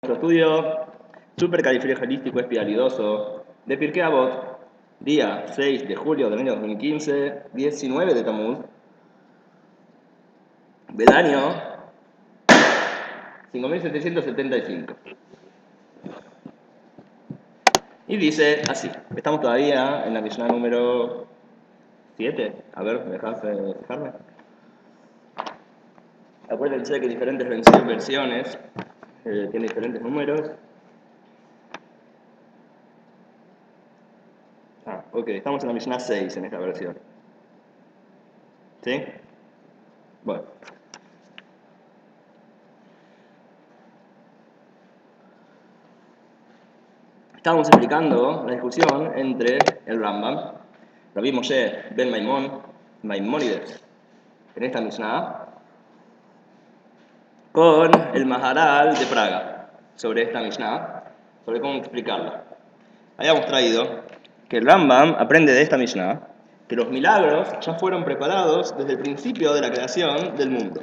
Nuestro estudio supercalifragilístico espialidoso de Pirkei Avot, día 6 de julio del año 2015, 19 de Tammuz, del año 5775. Y dice así, estamos todavía en la Mishnah número 7. A ver, ¿me dejas fijarme? Acuérdense que diferentes versiones tienen diferentes números. Ok, estamos en la Mishnah 6 en esta versión. ¿Sí? Bueno. Estamos explicando la discusión entre el Rambam, Rabbi Moshe ben Maimónides, en esta Mishnah, con el Maharal de Praga, sobre esta Mishnah, sobre cómo explicarla. Habíamos traído que el Rambam aprende de esta Mishnah que los milagros ya fueron preparados desde el principio de la creación del mundo.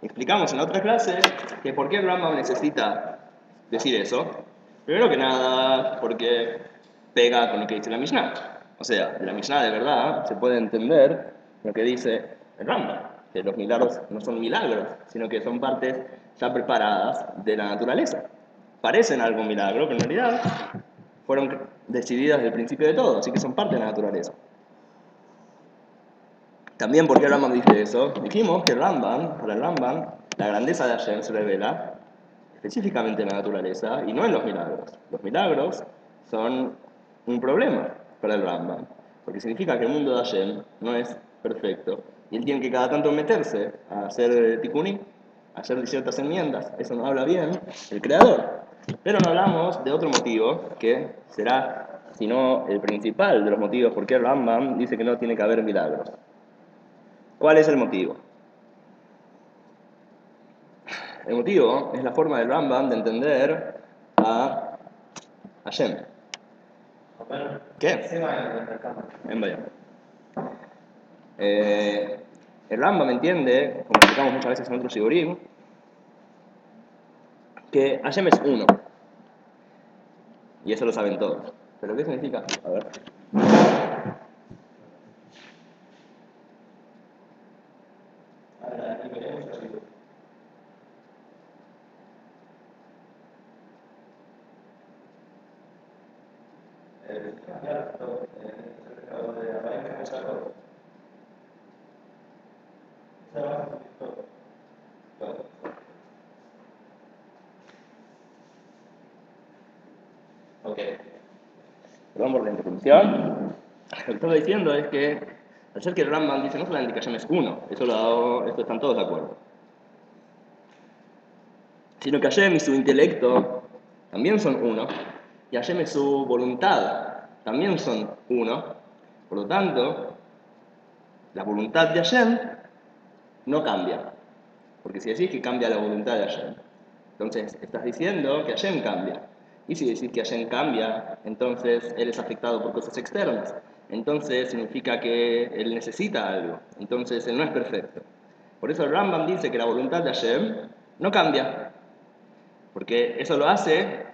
Explicamos en la otra clase que por qué el Rambam necesita decir eso. Primero que nada, porque pega con lo que dice la Mishnah. O sea, de la Mishnah de verdad se puede entender lo que dice el Rambam, que los milagros no son milagros, sino que son partes ya preparadas de la naturaleza. Parecen algo milagro, pero en realidad fueron decididas desde el principio de todo, así que son parte de la naturaleza. También, ¿por qué el Rambam dice eso? Dijimos que para el Rambam, la grandeza de Hashem se revela específicamente en la naturaleza y no en los milagros. Los milagros son un problema para el Rambam, porque significa que el mundo de Hashem no es perfecto y él tiene que cada tanto meterse a hacer tikkuní, a hacer ciertas enmiendas. Eso no habla bien el Creador. Pero no hablamos de otro motivo que será, sino el principal de los motivos por qué el Rambam dice que no tiene que haber milagros. ¿Cuál es el motivo? El motivo es la forma del Rambam de entender a Hashem. ¿Qué? En vaya. El Rambam entiende, como explicamos muchas veces en otros shiurim, que Hashem es uno. Y eso lo saben todos. ¿Pero qué significa? A ver. Ok. Perdón por la interrupción. Lo que estoy diciendo es que al ser que el Rambam dice no solamente que Hashem es uno, esto están todos de acuerdo, sino que Hashem y su intelecto también son uno, y Hashem y su voluntad también son uno. Por lo tanto, la voluntad de Hashem no cambia. Porque si decís que cambia la voluntad de Hashem, entonces estás diciendo que Hashem cambia. Y si decís que Hashem cambia, entonces él es afectado por cosas externas. Entonces significa que él necesita algo. Entonces él no es perfecto. Por eso el Rambam dice que la voluntad de Hashem no cambia. Porque eso lo hace,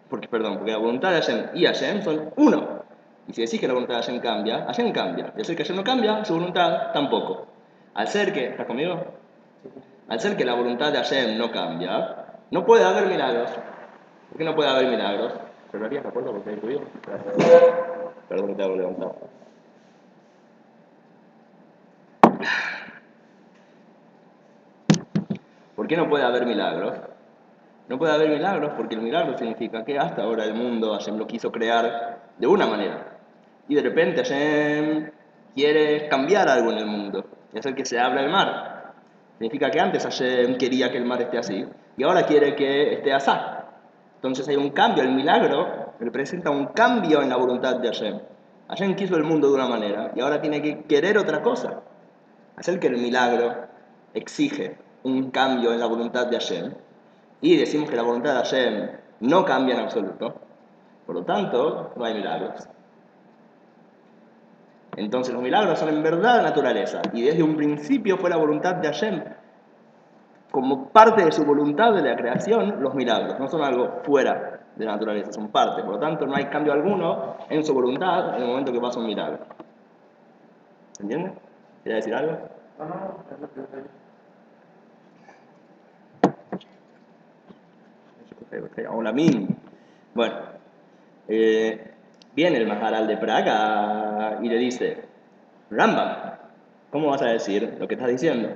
porque la voluntad de Hashem y Hashem son uno. Y si decís que la voluntad de Hashem cambia. Y al ser que Hashem no cambia, su voluntad tampoco. Al ser que, ¿estás conmigo? Al ser que la voluntad de Hashem no cambia, no puede haber milagros. ¿Por qué no puede haber milagros? ¿Cerrarías la puerta porque hay ruido? Perdón que te hago levantar. ¿Por qué no puede haber milagros? No puede haber milagros porque el milagro significa que hasta ahora el mundo Hashem lo quiso crear de una manera. Y de repente Hashem quiere cambiar algo en el mundo y hacer que se abra el mar. Significa que antes Hashem quería que el mar esté así y ahora quiere que esté así. Entonces hay un cambio, el milagro representa un cambio en la voluntad de Hashem. Hashem quiso el mundo de una manera y ahora tiene que querer otra cosa. Hacer que el milagro exige un cambio en la voluntad de Hashem y decimos que la voluntad de Hashem no cambia en absoluto, por lo tanto no hay milagros. Entonces los milagros son en verdad naturaleza y desde un principio fue la voluntad de Hashem como parte de su voluntad de la creación, los milagros. No son algo fuera de la naturaleza, son parte. Por lo tanto, no hay cambio alguno en su voluntad en el momento que pasa un milagro. ¿Se entiende? ¿Quería decir algo? Hola, Min. Bueno, viene el Maharal de Praga y le dice: Rambam, ¿cómo vas a decir lo que estás diciendo?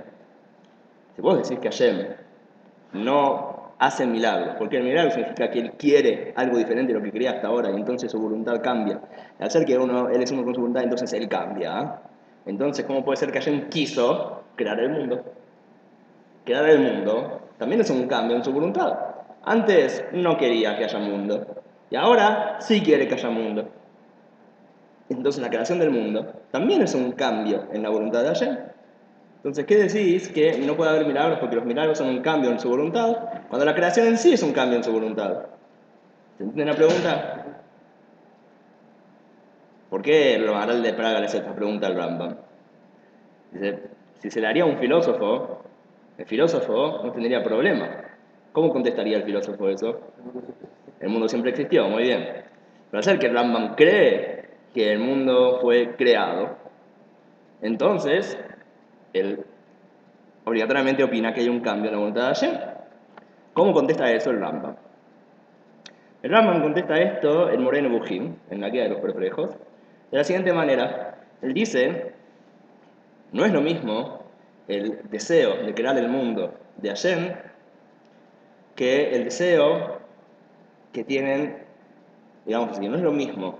Si vos decís que Hashem no hace milagros, porque el milagro significa que él quiere algo diferente de lo que quería hasta ahora, y entonces su voluntad cambia. Al ser que él es uno con su voluntad, entonces él cambia. ¿Eh? Entonces, ¿cómo puede ser que Hashem quiso crear el mundo? Crear el mundo también es un cambio en su voluntad. Antes no quería que haya mundo, y ahora sí quiere que haya mundo. Entonces la creación del mundo también es un cambio en la voluntad de Hashem. Entonces, ¿qué decís? Que no puede haber milagros porque los milagros son un cambio en su voluntad, cuando la creación en sí es un cambio en su voluntad. ¿Se entiende la pregunta? ¿Por qué el Maharal de Praga le hace esta pregunta al Rambam? Dice, si se le haría a un filósofo, el filósofo no tendría problema. ¿Cómo contestaría el filósofo eso? El mundo siempre existió, muy bien. Pero al ser que el Rambam cree que el mundo fue creado, entonces él obligatoriamente opina que hay un cambio en la voluntad de Hashem. ¿Cómo contesta eso el Rambam? El Rambam contesta esto en Moreno Bujín, en la Guía de los Perplejos, de la siguiente manera. Él dice, no es lo mismo el deseo de crear el mundo de Hashem que el deseo que tienen, digamos así, no es lo mismo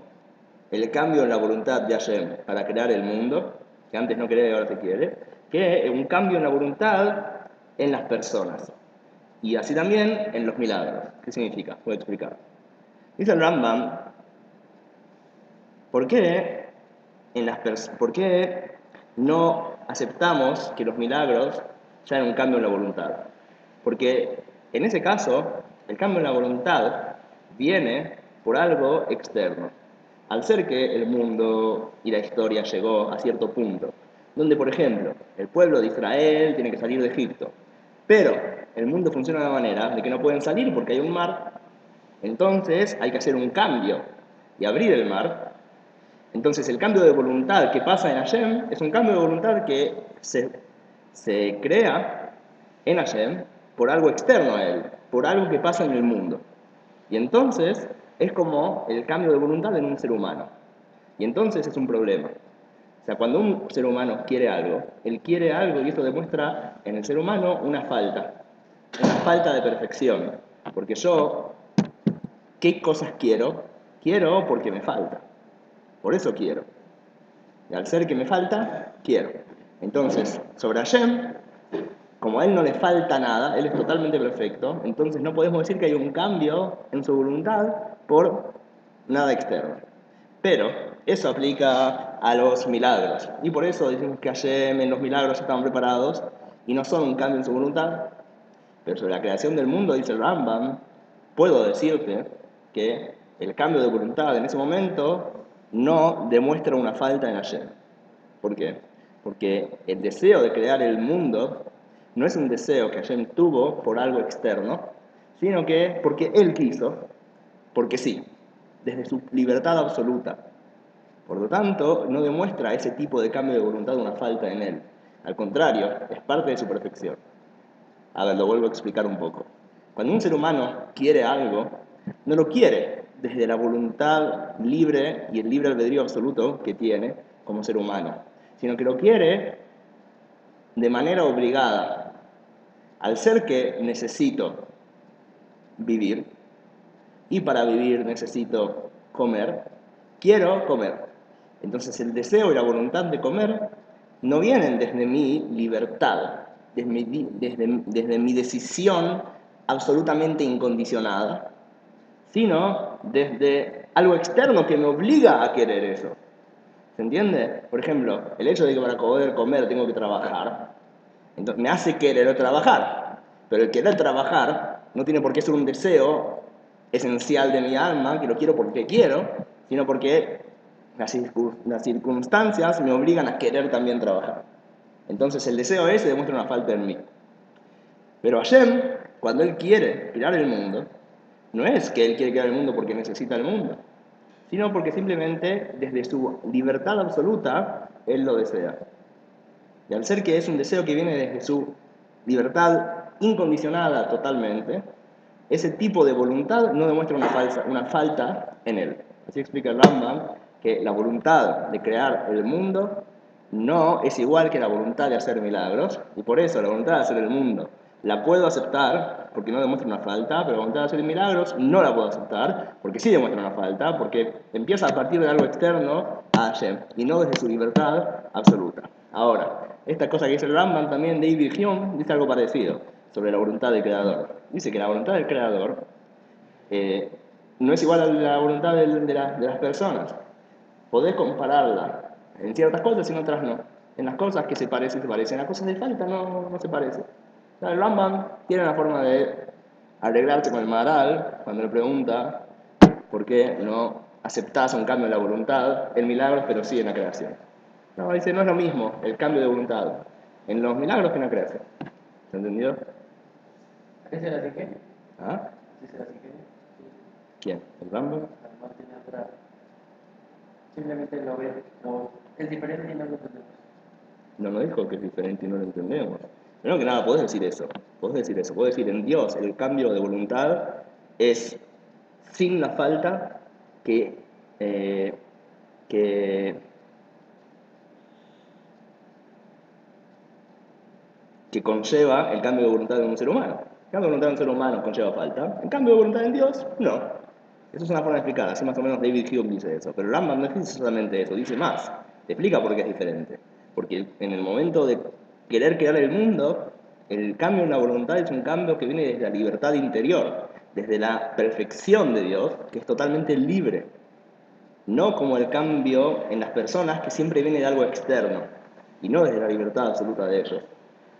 el cambio en la voluntad de Hashem para crear el mundo, que antes no quería y ahora se quiere, que un cambio en la voluntad en las personas. Y así también en los milagros. ¿Qué significa? Voy a explicar. Dice el Rambam, ¿por qué no aceptamos que los milagros sean un cambio en la voluntad? Porque en ese caso, el cambio en la voluntad viene por algo externo. Al ser que el mundo y la historia llegó a cierto punto, donde, por ejemplo, el pueblo de Israel tiene que salir de Egipto, pero el mundo funciona de una manera de que no pueden salir porque hay un mar, entonces hay que hacer un cambio y abrir el mar. Entonces el cambio de voluntad que pasa en Hashem es un cambio de voluntad que se crea en Hashem por algo externo a él, por algo que pasa en el mundo. Y entonces es como el cambio de voluntad en un ser humano. Y entonces es un problema. O sea, cuando un ser humano quiere algo, él quiere algo y esto demuestra en el ser humano una falta de perfección. Porque yo, ¿qué cosas quiero? Quiero porque me falta. Por eso quiero. Y al ser que me falta, quiero. Entonces, sobre Hashem, como a él no le falta nada, él es totalmente perfecto, entonces no podemos decir que hay un cambio en su voluntad por nada externo. Pero eso aplica a los milagros. Y por eso decimos que Hashem en los milagros estaban preparados y no son un cambio en su voluntad. Pero sobre la creación del mundo, dice el Rambam, puedo decirte que el cambio de voluntad en ese momento no demuestra una falta en Hashem. ¿Por qué? Porque el deseo de crear el mundo no es un deseo que Hashem tuvo por algo externo, sino que porque Él quiso, porque sí, desde su libertad absoluta. Por lo tanto, no demuestra ese tipo de cambio de voluntad una falta en Él. Al contrario, es parte de su perfección. A ver, lo vuelvo a explicar un poco. Cuando un ser humano quiere algo, no lo quiere desde la voluntad libre y el libre albedrío absoluto que tiene como ser humano, sino que lo quiere de manera obligada. Al ser que necesito vivir, y para vivir necesito comer, quiero comer. Entonces el deseo y la voluntad de comer no vienen desde mi libertad, desde mi decisión absolutamente incondicionada, sino desde algo externo que me obliga a querer eso. ¿Se entiende? Por ejemplo, el hecho de que para poder comer tengo que trabajar, entonces me hace querer trabajar. Pero el querer trabajar no tiene por qué ser un deseo esencial de mi alma, que lo quiero porque quiero, sino porque las circunstancias me obligan a querer también trabajar. Entonces el deseo ese demuestra una falta en mí. Pero Hashem, cuando Él quiere crear el mundo, no es que Él quiere crear el mundo porque necesita el mundo, sino porque simplemente desde su libertad absoluta, Él lo desea. Y al ser que es un deseo que viene desde su libertad incondicionada totalmente, ese tipo de voluntad no demuestra una falta en Él. Así explica el Rambam que la voluntad de crear el mundo no es igual que la voluntad de hacer milagros, y por eso la voluntad de hacer el mundo la puedo aceptar porque no demuestra una falta, pero la voluntad de hacer milagros no la puedo aceptar porque sí demuestra una falta, porque empieza a partir de algo externo a Hashem y no desde su libertad absoluta. Ahora, esta cosa que dice el Rambam también, David Hume, dice algo parecido sobre la voluntad del Creador. Dice que la voluntad del Creador no es igual a la voluntad de las personas. Podés compararla en ciertas cosas y en otras no. En las cosas que se parecen, se parecen. En las cosas de falta no se parece. O sea, el Rambam tiene una forma de arreglarse con el Maharal cuando le pregunta por qué no aceptás un cambio en la voluntad, en milagros, pero sí en la creación. No, dice, no es lo mismo el cambio de voluntad en los milagros que en la creación. ¿Se entendió? ¿A qué se la dije? ¿Ah? ¿A qué se la dije? ¿Quién? ¿El Rambam? No tiene otra. Simplemente lo ve. Es diferente y no lo entendemos. No dijo que es diferente y no lo entendemos. Primero que nada, podés decir eso. Podés decir, en Dios el cambio de voluntad es sin la falta que, eh, que, que conlleva el cambio de voluntad de un ser humano. El cambio de voluntad de un ser humano conlleva falta. El cambio de voluntad en Dios, no. Eso es una forma de explicar. Así más o menos David Hume dice eso. Pero Rambam no dice solamente eso, dice más. Te explica por qué es diferente. Porque en el momento de querer crear el mundo, el cambio en la voluntad es un cambio que viene desde la libertad interior, desde la perfección de Dios, que es totalmente libre. No como el cambio en las personas, que siempre viene de algo externo, y no desde la libertad absoluta de ellos.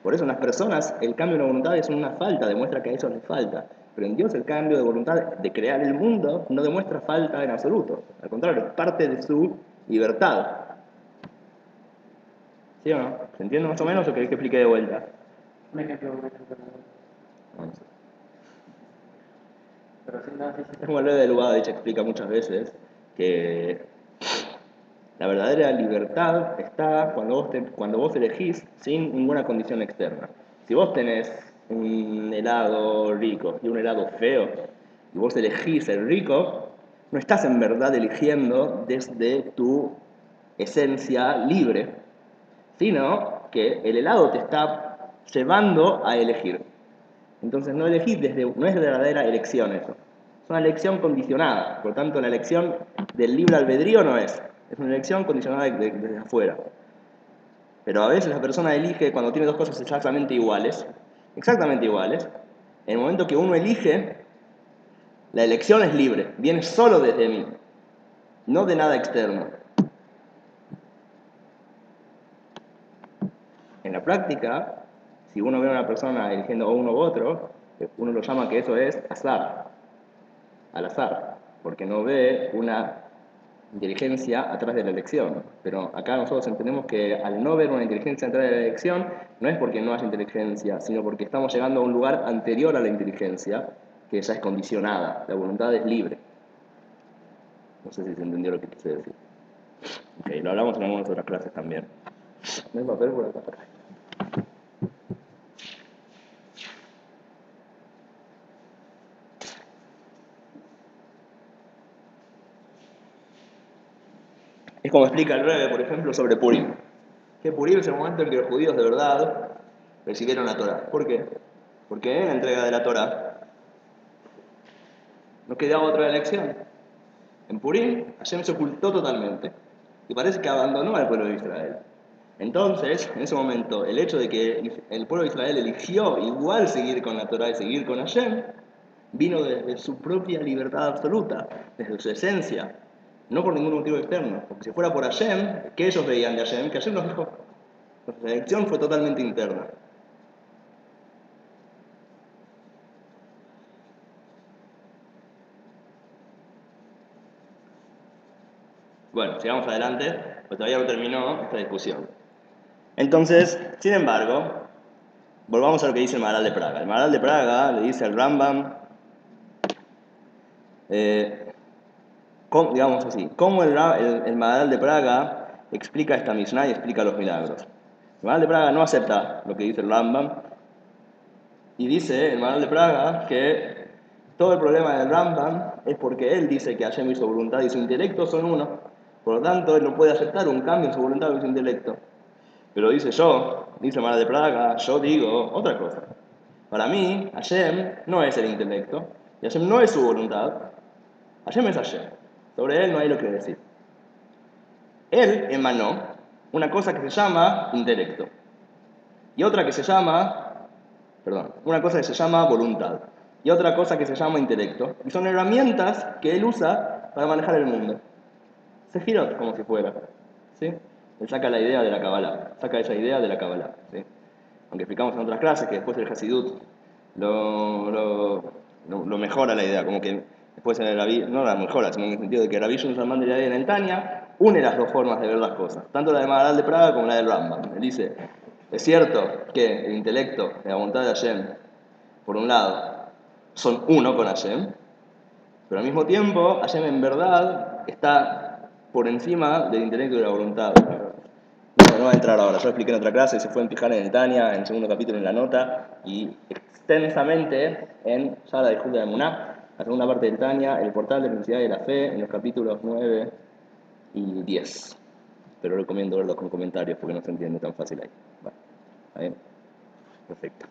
Por eso en las personas el cambio en la voluntad es una falta, demuestra que a ellos les falta. Pero en Dios el cambio de voluntad de crear el mundo no demuestra falta en absoluto. Al contrario, es parte de su libertad. ¿Sí o no? ¿Se entiende más o menos o querés que explique de vuelta? Un ejemplo. Pero si no, sí, Es como el bebé de Lubavitch explica muchas veces que la verdadera libertad está cuando vos elegís sin ninguna condición externa. Si vos tenés un helado rico y un helado feo, y vos elegís el rico, no estás en verdad eligiendo desde tu esencia libre, sino que el helado te está llevando a elegir. Entonces no elegís no es verdadera elección eso. Es una elección condicionada, por lo tanto la elección del libre albedrío no es una elección condicionada desde afuera. Pero a veces la persona elige cuando tiene dos cosas exactamente iguales, en el momento que uno elige, la elección es libre, viene solo desde mí, no de nada externo. En la práctica, si uno ve a una persona eligiendo uno u otro, uno lo llama que eso es azar, al azar, porque no ve una inteligencia atrás de la elección. Pero acá nosotros entendemos que al no ver una inteligencia atrás de la elección, no es porque no haya inteligencia, sino porque estamos llegando a un lugar anterior a la inteligencia, que ya es condicionada, la voluntad es libre. No sé si se entendió lo que quise decir. Ok, lo hablamos en algunas otras clases también. ¿No hay papel por acá? Es como explica el Rebbe, por ejemplo, sobre Purim. Que Purim es el momento en que los judíos de verdad recibieron la Torah. ¿Por qué? Porque en la entrega de la Torah no quedaba otra elección. En Purim, Hashem se ocultó totalmente y parece que abandonó al pueblo de Israel. Entonces, en ese momento, el hecho de que el pueblo de Israel eligió igual seguir con la Torah y seguir con Hashem, vino desde su propia libertad absoluta, desde su esencia, no por ningún motivo externo. Porque si fuera por Hashem, ¿qué ellos veían de Hashem? Que Hashem los dejó. Entonces, la elección fue totalmente interna. Bueno, sigamos adelante, pues todavía no terminó esta discusión. Entonces, sin embargo, volvamos a lo que dice el Maharal de Praga. El Maharal de Praga le dice al Rambam, digamos así, cómo el Maharal de Praga explica esta Mishnah y explica los milagros. El Maharal de Praga no acepta lo que dice el Rambam y dice el Maharal de Praga que todo el problema del Rambam es porque él dice que Hashem y su voluntad y su intelecto son uno. Por lo tanto, él no puede aceptar un cambio en su voluntad o en su intelecto. Pero dice el Maharal de Praga, yo digo otra cosa. Para mí, Hashem no es el intelecto y Hashem no es su voluntad. Hashem es Hashem. Sobre él no hay lo que decir. Él emanó una cosa que se llama intelecto y otra que se llama, una cosa que se llama voluntad y otra cosa que se llama intelecto, y son herramientas que él usa para manejar el mundo. Sefirot, como si fuera, ¿sí? Él saca la idea de la Kabbalah, saca esa idea de la Kabbalah, ¿sí? Aunque explicamos en otras clases que después el Hasidut lo mejora la idea, como que después en el Rabí, no la mejora, sino en el sentido de que Rabbi Shimon Salman de la en el Tanya une las dos formas de ver las cosas, tanto la de Maharal de Praga como la del Rambam. Él dice, es cierto que el intelecto y la voluntad de Hashem, por un lado, son uno con Hashem, pero al mismo tiempo Hashem en verdad está por encima del intelecto y de la voluntad. No va a entrar ahora, yo expliqué en otra clase, se fue en Pijar en el Tanya, en el segundo capítulo en la nota, y extensamente en Shara de Judá de Muná, la segunda parte del Tanya, el portal de la felicidad y de la fe, en los capítulos 9 y 10. Pero recomiendo verlos con comentarios porque no se entiende tan fácil ahí. Bueno, ¿está bien? Perfecto.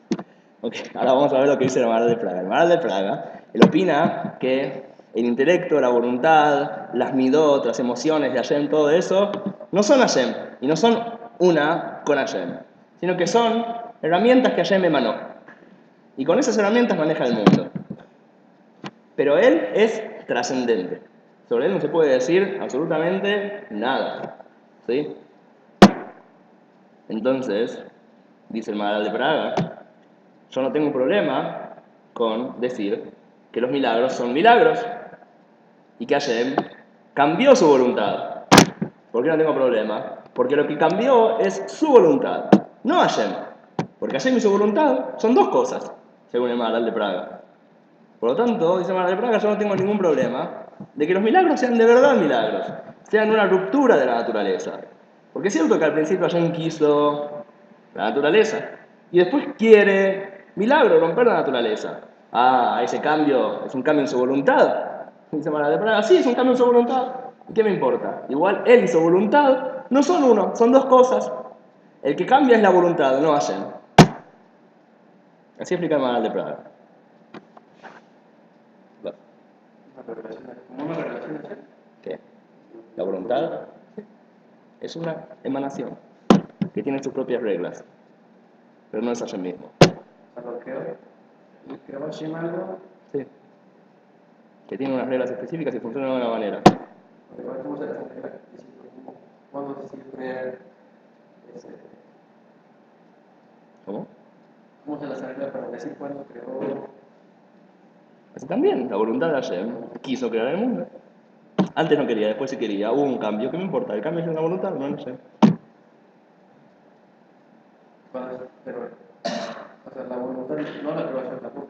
Okay, ahora vamos a ver lo que dice el Maharal de Praga. El Maharal de Praga, él opina que el intelecto, la voluntad, las midot, las emociones de Hashem, todo eso, no son Hashem, y no son una con Hashem, sino que son herramientas que Hashem emanó. Y con esas herramientas maneja el mundo. Pero él es trascendente. Sobre él no se puede decir absolutamente nada. ¿Sí? Entonces, dice el Maharal de Praga, yo no tengo problema con decir que los milagros son milagros y que Hashem cambió su voluntad. ¿Por qué no tengo problema? Porque lo que cambió es su voluntad, no Hashem. Porque Hashem y su voluntad son dos cosas, según el Maharal de Praga. Por lo tanto, dice el Maharal de Praga, yo no tengo ningún problema de que los milagros sean de verdad milagros, sean una ruptura de la naturaleza. Porque es cierto que al principio Hashem quiso la naturaleza y después quiere milagro, romper la naturaleza. Ah, ese cambio es un cambio en su voluntad. Dice Maharal de Praga, sí, es un cambio en su voluntad. ¿Y qué me importa? Igual él y su voluntad no son uno, son dos cosas. El que cambia es la voluntad, no Hashem. Así explica el Maharal de Praga. ¿Cómo me relaciona? ¿Qué? La voluntad es una emanación que tiene sus propias reglas, pero no es Hashem mismo. O sea, lo que Hashem algo, Sí. Que tiene unas reglas específicas y funciona de una manera. igual cómo se las arregla, cuando se crea ese, ¿Cómo? cómo se las arregla para decir cuándo creó. Así también, la voluntad de Hashem quiso crear el mundo. Antes no quería, después sí quería. Hubo un cambio, ¿qué me importa? El cambio es una voluntad, no es Hashem. Pero, o sea, la voluntad no la creó Hashem tampoco.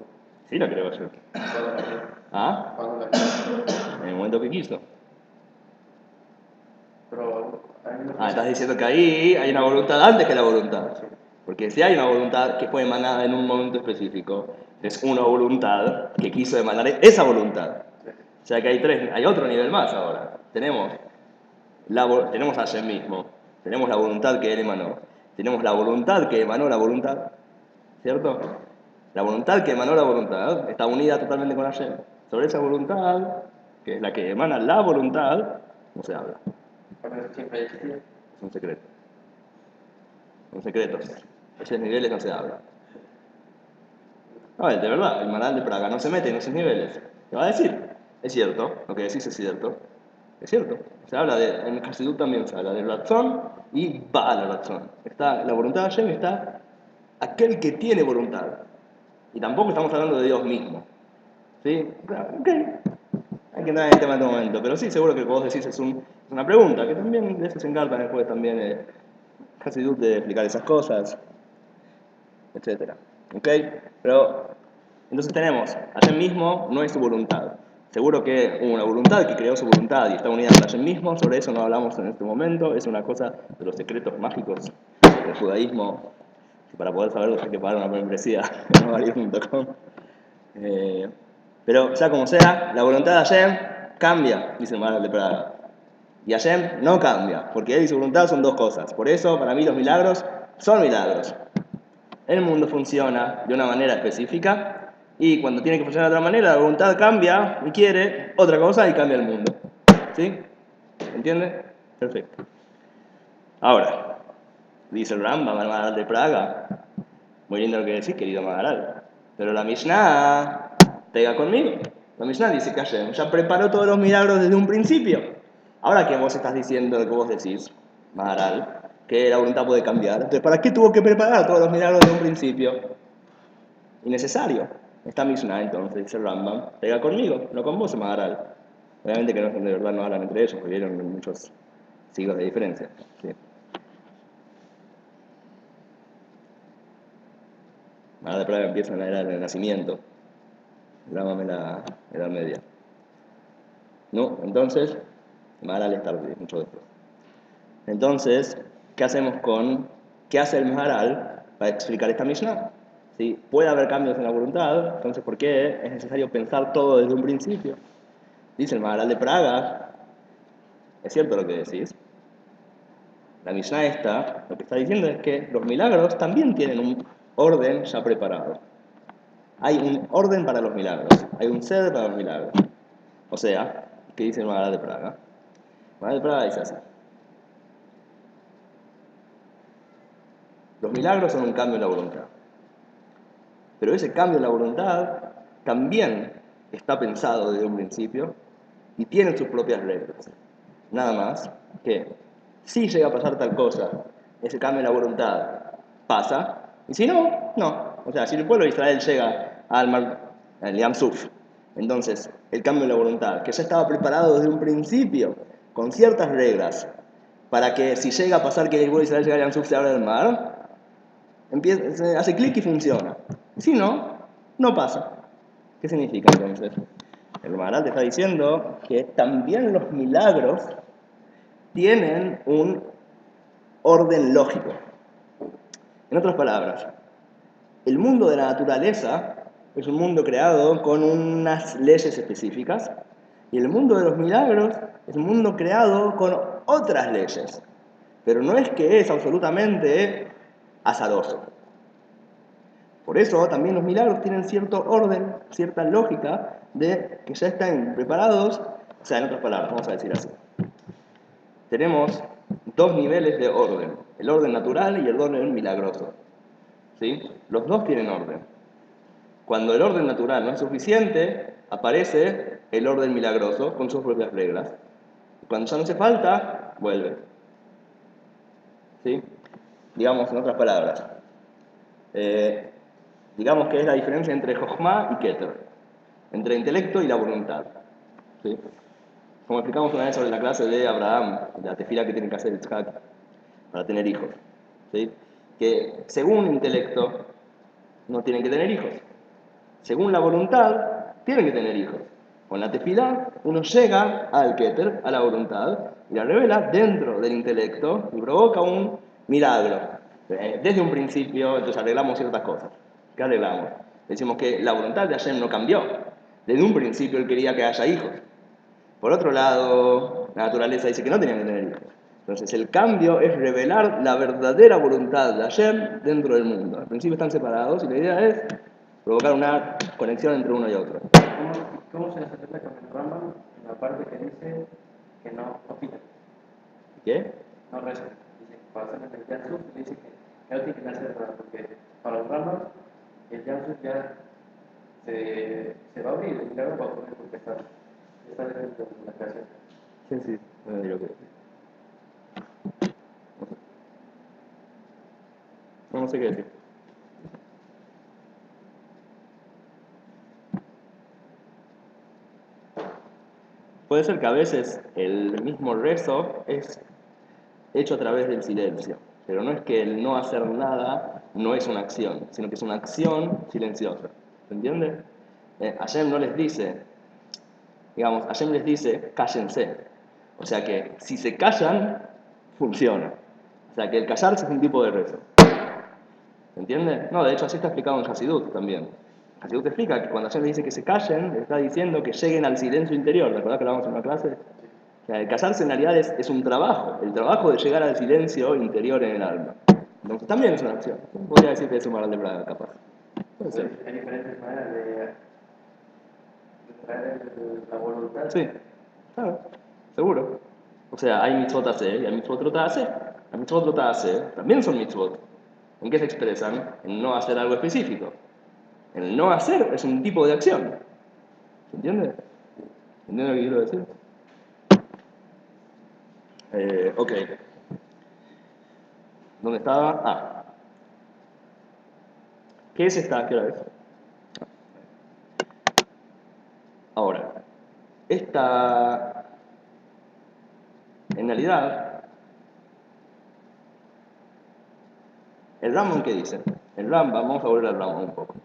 Sí la creó Hashem. ¿Cuándo la creó? ¿Ah? ¿Cuándo la creó? En el momento que quiso. Pero hay una Ah, estás diciendo que ahí hay una voluntad antes que la voluntad. Porque si hay una voluntad que fue emanada en un momento específico, es una voluntad que quiso emanar esa voluntad. O sea que hay otro nivel más ahora. Tenemos a Hashem mismo, tenemos la voluntad que él emanó, tenemos la voluntad que emanó la voluntad, ¿cierto? La voluntad que emanó la voluntad está unida totalmente con Hashem. Sobre esa voluntad, que es la que emana la voluntad, no se habla. Pero eso siempre ha existido. Es un secreto. Son secretos. Esos niveles no se habla. No, de verdad, el Maharal de Praga no se mete en esos niveles. Te va a decir, es cierto, lo que decís es cierto. Es cierto. Se habla en el Hasidut también se habla de razón y Baal razón. Está la voluntad de Hashem, está aquel que tiene voluntad. Y tampoco estamos hablando de Dios mismo. ¿Sí? Ok. Hay que entrar en el tema en este momento. Pero sí, seguro que lo que vos decís es una pregunta, que también de eso se encargan después también Hasidut de explicar esas cosas. etc. ¿Ok? Pero, entonces tenemos, Hashem mismo no es su voluntad. Seguro que hubo una voluntad que creó su voluntad y está unida con Hashem mismo, sobre eso no hablamos en este momento, es una cosa de los secretos mágicos del judaísmo. Para poder saberlo hay que pagar una membresía en novario.com. Pero sea como sea, la voluntad de Hashem cambia, dice el Maharal de Praga. Y Hashem no cambia, porque él y su voluntad son dos cosas. Por eso, para mí, los milagros son milagros. El mundo funciona de una manera específica y cuando tiene que funcionar de otra manera, la voluntad cambia y quiere otra cosa y cambia el mundo. ¿Sí? ¿Entiende? Perfecto. Ahora, dice el Rambam, el Maharal de Praga. Muy lindo lo que decís, querido Maharal. Pero la Mishnah, pega conmigo. La Mishnah dice que Hashem ya preparó todos los milagros desde un principio. Ahora que vos estás diciendo lo que vos decís, Maharal, que la voluntad puede cambiar. Entonces, ¿para qué tuvo que preparar todos los milagros desde un principio? Innecesario. Esta Mishnah, entonces, dice el Rambam, pega conmigo, no con vos, Maharal. Obviamente que no, de verdad no hablan entre ellos, porque vieron muchos siglos de diferencia. ¿Sí? Maharal de Praga empieza en la era del Renacimiento. Rambam en la Edad Media. ¿No? Entonces, Maharal es tarde, mucho después. Entonces, ¿qué hacemos con qué hace el Maharal para explicar esta Mishnah? ¿Sí? Puede haber cambios en la voluntad, entonces ¿por qué es necesario pensar todo desde un principio? Dice el Maharal de Praga, es cierto lo que decís. La Mishnah esta, lo que está diciendo es que los milagros también tienen un orden ya preparado. Hay un orden para los milagros, hay un seder para los milagros. O sea, ¿qué dice el Maharal de Praga? El Maharal de Praga dice así. Los milagros son un cambio en la voluntad. Pero ese cambio en la voluntad también está pensado desde un principio y tiene sus propias reglas. Nada más que si llega a pasar tal cosa, ese cambio en la voluntad pasa, y si no, no. O sea, si el pueblo de Israel llega al Yam Suf, entonces el cambio en la voluntad, que ya estaba preparado desde un principio, con ciertas reglas, para que si llega a pasar que el pueblo de Israel llega al Yam Suf, se abra el mar, hace clic y funciona. Si no, no pasa. ¿Qué significa entonces? El Maharal te está diciendo que también los milagros tienen un orden lógico. En otras palabras, el mundo de la naturaleza es un mundo creado con unas leyes específicas y el mundo de los milagros es un mundo creado con otras leyes. Pero no es que es absolutamente azaroso. Por eso también los milagros tienen cierto orden, cierta lógica de que ya están preparados. O sea, en otras palabras, vamos a decir así. Tenemos dos niveles de orden, el orden natural y el orden milagroso. ¿Sí? Los dos tienen orden. Cuando el orden natural no es suficiente, aparece el orden milagroso con sus propias reglas. Cuando ya no hace falta, vuelve. ¿Sí? Digamos, en otras palabras, digamos que es la diferencia entre Jochma y Keter, entre el intelecto y la voluntad. ¿Sí? Como explicamos una vez sobre la clase de Abraham, la tefila que tiene que hacer Yitzhak para tener hijos. ¿Sí? Que según intelecto no tienen que tener hijos. Según la voluntad, tienen que tener hijos. Con la tefila uno llega al Keter, a la voluntad, y la revela dentro del intelecto y provoca un milagro. Desde un principio, entonces arreglamos ciertas cosas. ¿Qué arreglamos? Decimos que la voluntad de Hashem no cambió. Desde un principio él quería que haya hijos. Por otro lado, la naturaleza dice que no tenían que tener hijos. Entonces el cambio es revelar la verdadera voluntad de Hashem dentro del mundo. Al principio están separados y la idea es provocar una conexión entre uno y otro. ¿Cómo se interpreta con el Rambam en la parte que dice que no pida? ¿Qué? No reza. Dice que para hacer el Yansuf, dice que no tiene que hacer nada, porque para el Rambam el Yansuf ya se va a abrir, el milagro va a poner porque está dentro de la creación. Sí, sí, no sé lo que decir. No sé qué decir. Puede ser que a veces el mismo rezo es hecho a través del silencio, pero no es que el no hacer nada no es una acción, sino que es una acción silenciosa. ¿Se entiende? Hashem no les dice, digamos, Hashem les dice, cállense. O sea que si se callan, funciona. O sea que el callarse es un tipo de rezo. ¿Se entiende? No, de hecho así está explicado en Hasidut también. Hasidut explica que cuando Hashem le dice que se callen, le está diciendo que lleguen al silencio interior. ¿Te acordás que hablábamos en una clase? O sea, el callarse en realidad es un trabajo, el trabajo de llegar al silencio interior en el alma. Entonces también es una acción. Podría decir que es un Maral de Praga, capaz. Puede ser. Hay diferentes maneras de traer la voluntad. Sí, claro, seguro. O sea, hay mitzvot hacer y hay mitzvot trota hacer. Las mitzvot trota hacer también son mitzvot. ¿En qué se expresan? En no hacer algo específico. El no hacer es un tipo de acción. ¿Se entiende? ¿Entiende lo que quiero decir? Ok. ¿Dónde estaba? Ah. ¿Qué es esta? ¿Qué hora es? Ahora, esta, en realidad, el Rambam, ¿qué dice? El Rambam, vamos a volver al Rambam un poco.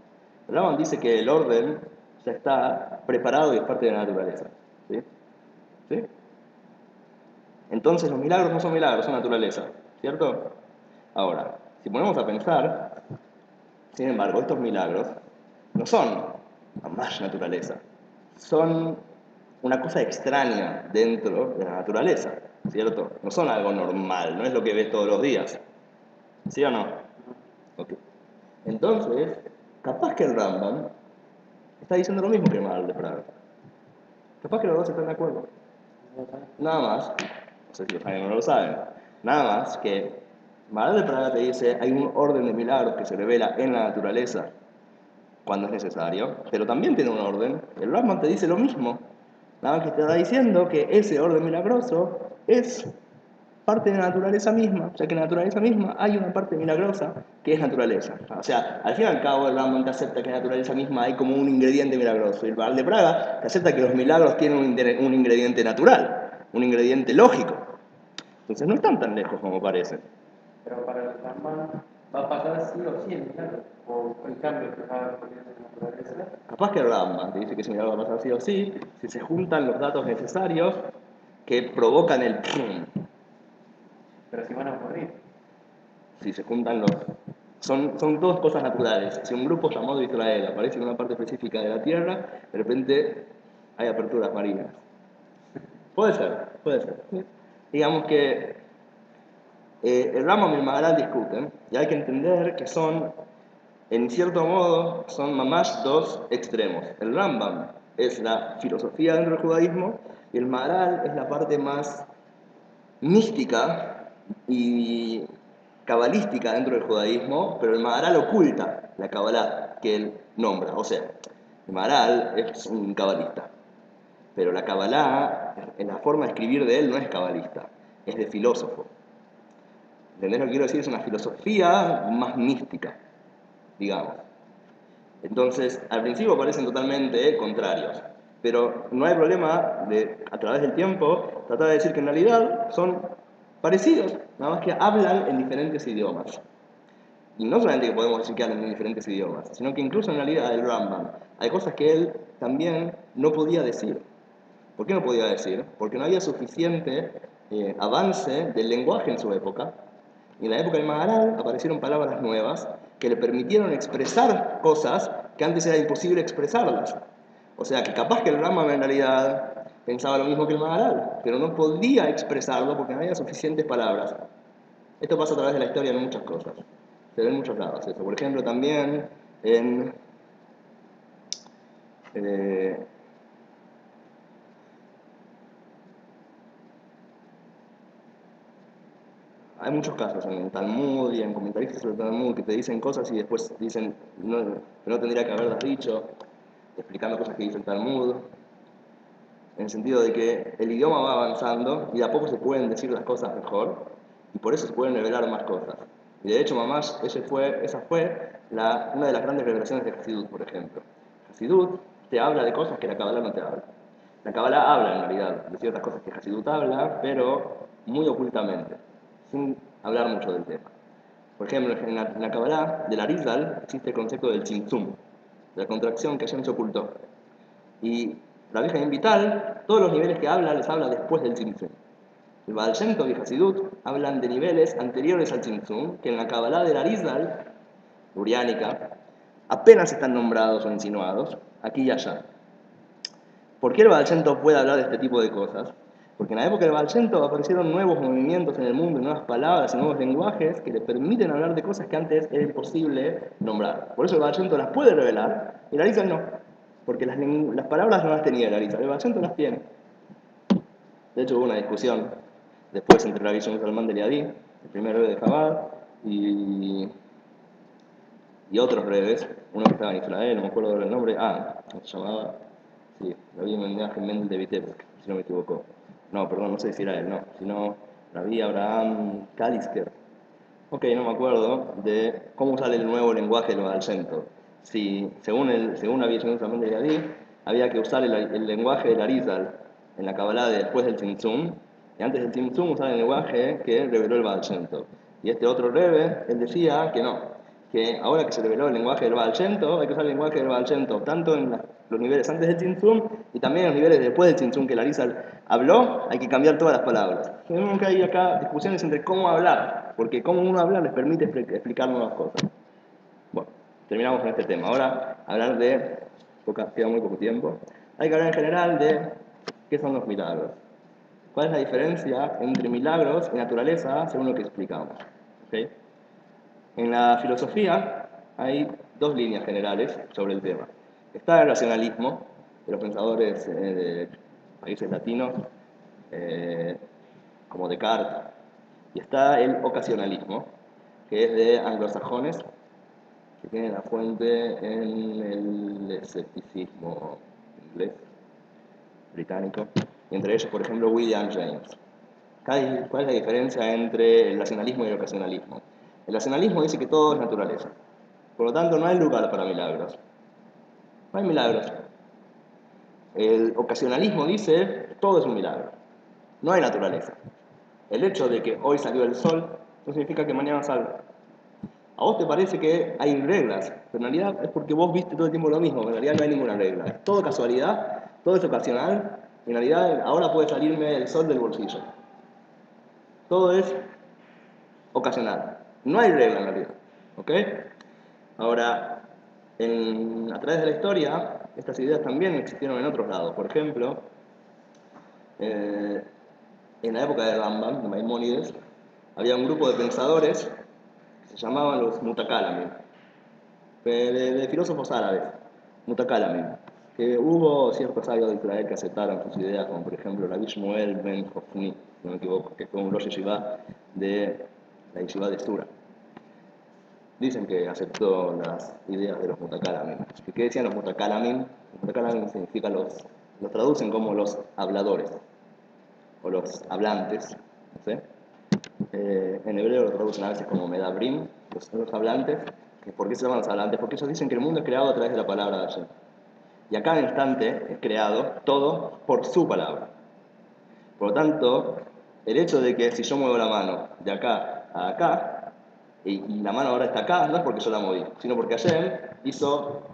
El Rambam dice que el orden ya está preparado y es parte de la naturaleza. ¿Sí? ¿Sí? Entonces los milagros no son milagros, son naturaleza. ¿Cierto? Ahora, si ponemos a pensar, sin embargo, estos milagros no son más naturaleza. Son una cosa extraña dentro de la naturaleza, ¿cierto? No son algo normal, no es lo que ves todos los días. ¿Sí o no? Okay. Entonces, capaz que el Rambam está diciendo lo mismo que el Maharal de Praga. Capaz que los dos están de acuerdo. Nada más, no sé si lo saben o no lo saben, nada más que Maharal de Praga te dice hay un orden de milagros que se revela en la naturaleza cuando es necesario, pero también tiene un orden. El Rambam te dice lo mismo, nada más que te está diciendo que ese orden milagroso es parte de la naturaleza misma, ya que en la naturaleza misma hay una parte milagrosa que es naturaleza. O sea, al fin y al cabo el Rambam te acepta que en la naturaleza misma hay como un ingrediente milagroso. Y el Maharal de Praga te acepta que los milagros tienen un ingrediente natural, un ingrediente lógico. Entonces no están tan lejos como parecen. Pero para el Rambam va a pasar sí o sí el milagro, o el cambio que va a ocurrir en la naturaleza. Capaz que el Rambam te dice que ese milagro va a pasar sí o sí, si se juntan los datos necesarios que provocan el pum. Pero si van a ocurrir. Si se juntan los... Son dos cosas naturales. Si un grupo llamado Israel aparece en una parte específica de la Tierra, de repente hay aperturas marinas. Puede ser, puede ser. ¿Sí? Digamos que el Rambam y el Maharal discuten, y hay que entender que son, en cierto modo, son mamash dos extremos. El Rambam es la filosofía dentro del judaísmo, y el Maharal es la parte más mística y cabalística dentro del judaísmo, pero el Maharal oculta la cabalá que él nombra. O sea, el Maharal es un cabalista, pero la cabalá, en la forma de escribir de él, no es cabalista, es de filósofo. ¿Entendés lo que quiero decir? Es una filosofía más mística, digamos. Entonces, al principio parecen totalmente contrarios, pero no hay problema de, a través del tiempo, tratar de decir que en realidad son parecidos, nada más que hablan en diferentes idiomas. Y no solamente que podemos decir que hablan en diferentes idiomas, sino que incluso en realidad el Rambam, hay cosas que él también no podía decir. ¿Por qué no podía decir? Porque no había suficiente avance del lenguaje en su época. Y en la época del Maharal aparecieron palabras nuevas que le permitieron expresar cosas que antes era imposible expresarlas. O sea, que capaz que el Rambam en realidad pensaba lo mismo que el Maharal, pero no podía expresarlo porque no había suficientes palabras. Esto pasa a través de la historia en muchas cosas. Se ve en muchos lados eso. Por ejemplo, también en... hay muchos casos en el Talmud y en comentaristas sobre el Talmud que te dicen cosas y después dicen que no tendría que haberlas dicho, explicando cosas que dice el Talmud, en el sentido de que el idioma va avanzando y de a poco se pueden decir las cosas mejor y por eso se pueden revelar más cosas. Y de hecho, mamás, esa fue una de las grandes revelaciones de Hasidut, por ejemplo. Hasidut te habla de cosas que la Kabbalah no te habla. La Kabbalah habla en realidad de ciertas cosas que Hasidut habla, pero muy ocultamente, sin hablar mucho del tema. Por ejemplo, en la Kabbalah del Arizal existe el concepto del Tzimtzum, de la contracción que Hashem se ocultó. Y la Vieja Vital, todos los niveles que habla, les habla después del Tzimtzum. El Baal Shem Tov y Hasidut hablan de niveles anteriores al Tzimtzum, que en la Kabbalah del Arizal, uriánica, apenas están nombrados o insinuados, aquí y allá. ¿Por qué el Baal Shem Tov puede hablar de este tipo de cosas? Porque en la época del Baal Shem Tov aparecieron nuevos movimientos en el mundo, nuevas palabras y nuevos lenguajes que le permiten hablar de cosas que antes era imposible nombrar. Por eso el Baal Shem Tov las puede revelar y el Arizal no. Porque las palabras no las tenía el Arizal, el Baal Shem Tov las tiene. De hecho hubo una discusión después entre Rabbi Shimon Salman de Liadi, el primer rebe de Chabad, y otros rebes, uno que estaba en Israel, no me acuerdo del nombre, se llamaba, sí, Rabbi Menachem Mendel de Vitebsk, si no me equivoco. No, perdón, no sé si era él, no, sino Rabbi Abraham Kalisker. Ok, no me acuerdo de cómo usar el nuevo lenguaje del Baal Shem Tov. Si, según Rabbi Shimon Salman de Liadi, había que usar el lenguaje del Arizal en la Kabbalah después del Tzimtzum, y antes del Tzimtzum usar el lenguaje que reveló el Baal Shem Tov. Y este otro Rebbe, él decía que no, que ahora que se reveló el lenguaje del Baal Shem Tov, hay que usar el lenguaje del Baal Shem Tov, tanto en los niveles antes del Tzimtzum y también en los niveles después del Tzimtzum que el Arizal habló, hay que cambiar todas las palabras. Tenemos que hay acá discusiones entre cómo hablar, porque cómo uno habla les permite explicar nuevas cosas. Bueno, terminamos con este tema. Ahora, hablar de, queda muy poco tiempo, hay que hablar en general de qué son los milagros. ¿Cuál es la diferencia entre milagros y naturaleza según lo que explicamos? ¿Okay? En la filosofía hay dos líneas generales sobre el tema. Está el racionalismo, de los pensadores de países latinos, como Descartes, y está el ocasionalismo, que es de anglosajones, que tiene la fuente en el escepticismo inglés, británico, y entre ellos, por ejemplo, William James. ¿Cuál es la diferencia entre el racionalismo y el ocasionalismo? El racionalismo dice que todo es naturaleza, por lo tanto no hay lugar para milagros. No hay milagros. El ocasionalismo dice todo es un milagro, no hay naturaleza. El hecho de que hoy salió el sol no significa que mañana salga. A vos te parece que hay reglas, pero en realidad es porque vos viste todo el tiempo lo mismo, en realidad no hay ninguna regla. Es todo casualidad, todo es ocasional, en realidad ahora puede salirme el sol del bolsillo. Todo es ocasional. No hay regla en realidad. ¿Ok? Ahora, a través de la historia, estas ideas también existieron en otros lados. Por ejemplo, en la época de Rambam, de Maimónides, había un grupo de pensadores que se llamaban los Mutakallamim, de filósofos árabes, Mutakallamim, que hubo ciertos sabios de Israel que aceptaron sus ideas, como por ejemplo Rabbi Shmuel ben Hofni, si no me equivoco, que fue un Rosh Yeshiva de la Yeshiva de Sura. Dicen que aceptó las ideas de los Mutakallamim. ¿Qué decían los Mutakallamim? Los Mutakallamim significa los traducen como los habladores, o los hablantes, no sé. En hebreo lo traducen a veces como Medabrim, los hablantes. ¿Por qué se llaman los hablantes? Porque ellos dicen que el mundo es creado a través de la palabra de Hashem. Y a cada instante es creado todo por su palabra. Por lo tanto, el hecho de que si yo muevo la mano de acá a acá, y la mano ahora está acá, no es porque yo la moví, sino porque Hashem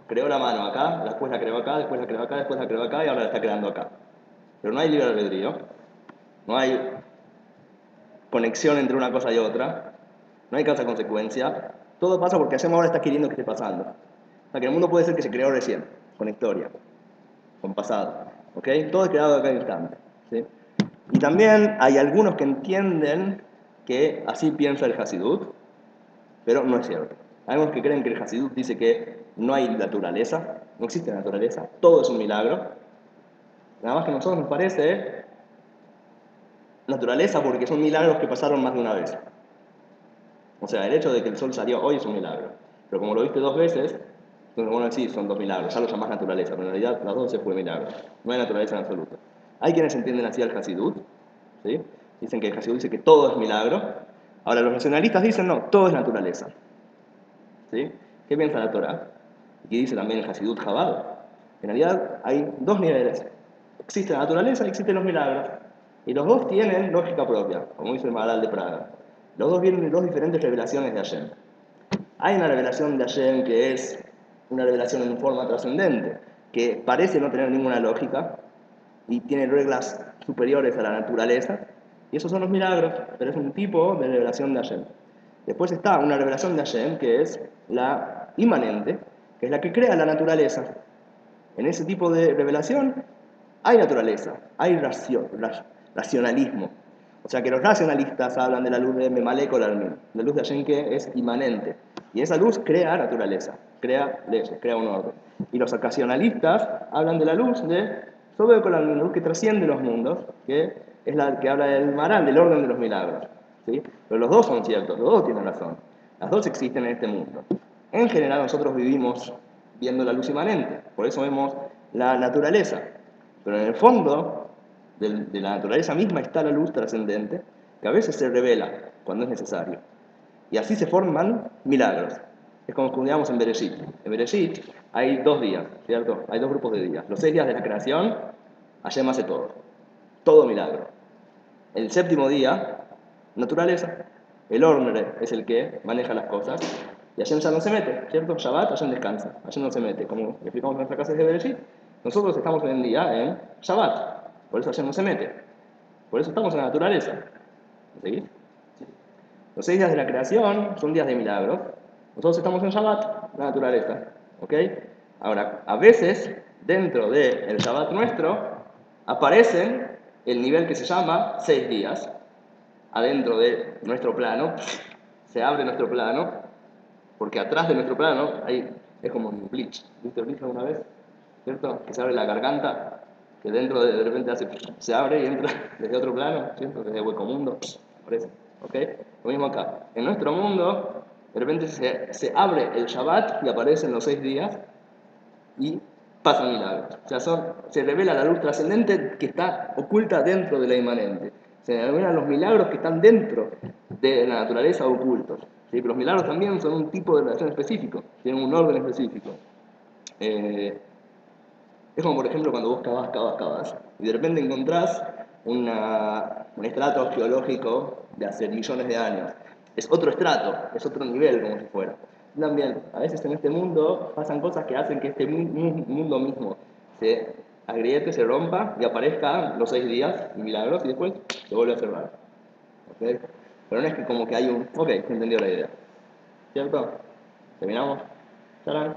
creó la mano acá, después la creó acá, después la creó acá, después la creó acá y ahora la está creando acá. Pero no hay libre albedrío, no hay conexión entre una cosa y otra, no hay causa-consecuencia, todo pasa porque Hashem ahora está queriendo que esté pasando. O sea que el mundo puede ser que se creó recién, con historia, con pasado, ¿ok? Todo es creado a cada instante, ¿sí? Y también hay algunos que entienden que así piensa el Hasidut, pero no es cierto. Hay algunos que creen que el Hasidut dice que no hay naturaleza, no existe naturaleza, todo es un milagro. Nada más que a nosotros nos parece naturaleza porque son milagros que pasaron más de una vez. O sea, el hecho de que el sol salió hoy es un milagro. Pero como lo viste dos veces, entonces bueno, sí, son dos milagros, ya lo llamás naturaleza, pero en realidad las dos se fue milagro. No hay naturaleza en absoluto. Hay quienes entienden así al Hasidut, ¿sí? Dicen que el Hasidut dice que todo es milagro. Ahora los nacionalistas dicen no, todo es naturaleza. ¿Sí? ¿Qué piensa la Torah? Y qué dice también el Hasidut Chabad. En realidad hay dos niveles. Existe la naturaleza y existen los milagros. Y los dos tienen lógica propia, como dice el Maharal de Praga. Los dos vienen de dos diferentes revelaciones de Hashem. Hay una revelación de Hashem que es una revelación en forma trascendente, que parece no tener ninguna lógica y tiene reglas superiores a la naturaleza, y esos son los milagros, pero es un tipo de revelación de Hashem. Después está una revelación de Hashem que es la inmanente, que es la que crea la naturaleza. En ese tipo de revelación hay naturaleza, hay racionalismo. O sea que los racionalistas hablan de la luz de Memalek o Larmin, la luz de Hashem que es inmanente. Y esa luz crea naturaleza, crea leyes, crea un orden. Y los ocasionalistas hablan de la luz de Sobek o Larmin, la luz que trasciende los mundos, que es la que habla del Maral, del orden de los milagros. ¿Sí? Pero los dos son ciertos, los dos tienen razón. Las dos existen en este mundo. En general nosotros vivimos viendo la luz inmanente, por eso vemos la naturaleza. Pero en el fondo de la naturaleza misma está la luz trascendente, que a veces se revela cuando es necesario. Y así se forman milagros. Es como estudiamos en Bereshit. En Bereshit hay 2 días, ¿cierto? Hay 2 grupos de días. Los 6 días de la creación, Hashem hace todo. Todo milagro. El 7º día, naturaleza. El Ormere es el que maneja las cosas. Y Hashem ya no se mete, ¿cierto? Shabbat, Hashem descansa. Hashem no se mete. Como explicamos en nuestra clase de Bereshit, nosotros estamos hoy en día en Shabbat. Por eso Hashem no se mete. Por eso estamos en la naturaleza. ¿Me seguís? Los 6 días de la creación son días de milagros. Nosotros estamos en Shabbat, la naturaleza. ¿Ok? Ahora, a veces, dentro del Shabbat nuestro, aparecen el nivel que se llama 6 días. Adentro de nuestro plano, se abre nuestro plano, porque atrás de nuestro plano es como un Bleach. ¿Viste Bleach alguna vez? ¿Cierto? Que se abre la garganta, que dentro de repente se abre y entra desde otro plano, ¿cierto? Desde hueco mundo, parece. ¿Ok? Lo mismo acá. En nuestro mundo, de repente se abre el Shabbat y aparecen los 6 días y pasan milagros. O sea, se revela la luz trascendente que está oculta dentro de la inmanente. Se revelan los milagros que están dentro de la naturaleza ocultos. ¿Sí? Pero los milagros también son un tipo de relación específico, tienen un orden específico. Es como, por ejemplo, cuando vos cavas, y de repente encontrás un estrato geológico de hace millones de años. Es otro estrato, es otro nivel, como si fuera. También, a veces en este mundo pasan cosas que hacen que este mundo mismo se agriete, se rompa y aparezca los 6 días, milagros, y después se vuelve a cerrar. ¿Okay? Pero no es que como que hay un... Ok, se entendió la idea. ¿Cierto? ¿Terminamos? ¿Tarán?